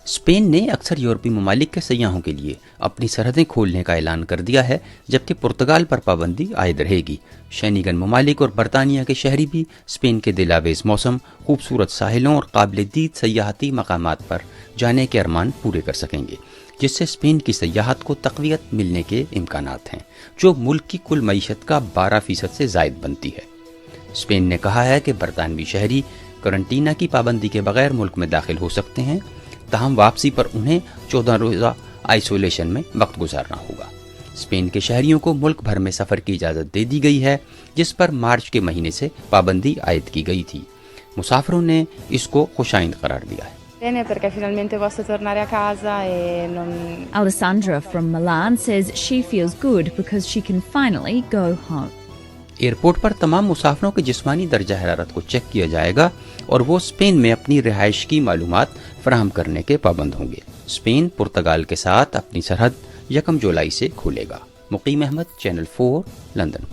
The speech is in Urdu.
اسپین نے اکثر یورپی ممالک کے سیاحوں کے لیے اپنی سرحدیں کھولنے کا اعلان کر دیا ہے، جبکہ پرتگال پر پابندی عائد رہے گی۔ شینگن ممالک اور برطانیہ کے شہری بھی اسپین کے دلاویز موسم، خوبصورت ساحلوں اور قابل دید سیاحتی مقامات پر جانے کے ارمان پورے کر سکیں گے، جس سے اسپین کی سیاحت کو تقویت ملنے کے امکانات ہیں، جو ملک کی کل معیشت کا 12% سے زائد بنتی ہے۔ اسپین نے کہا ہے کہ برطانوی شہری قرنطینہ کی پابندی کے بغیر ملک میں داخل ہو سکتے ہیں، تاہم واپسی پر انہیں 14 روزہ آئسولیشن میں وقت گزارنا ہوگا۔ اسپین کے شہریوں کو ملک بھر میں سفر کی اجازت دے دی گئی ہے، جس پر مارچ کے مہینے سے پابندی عائد کی گئی تھی۔ مسافروں نے اس کو خوشائند قرار دیا ہے۔ Perché finalmente posso tornare a casa e non... Alessandra from Milan says she feels good because she can finally go home. Airport پر تمام مسافروں کے جسمانی درجہ حرارت کو چیک کیا جائے گا اور وہ اسپین میں اپنی رہائش کی معلومات فراہم کرنے کے پابند ہوں گے۔ اسپین پرتگال کے ساتھ اپنی سرحد 1 جولائی سے کھولے گا۔ مقیم احمد، چینل 4، لندن۔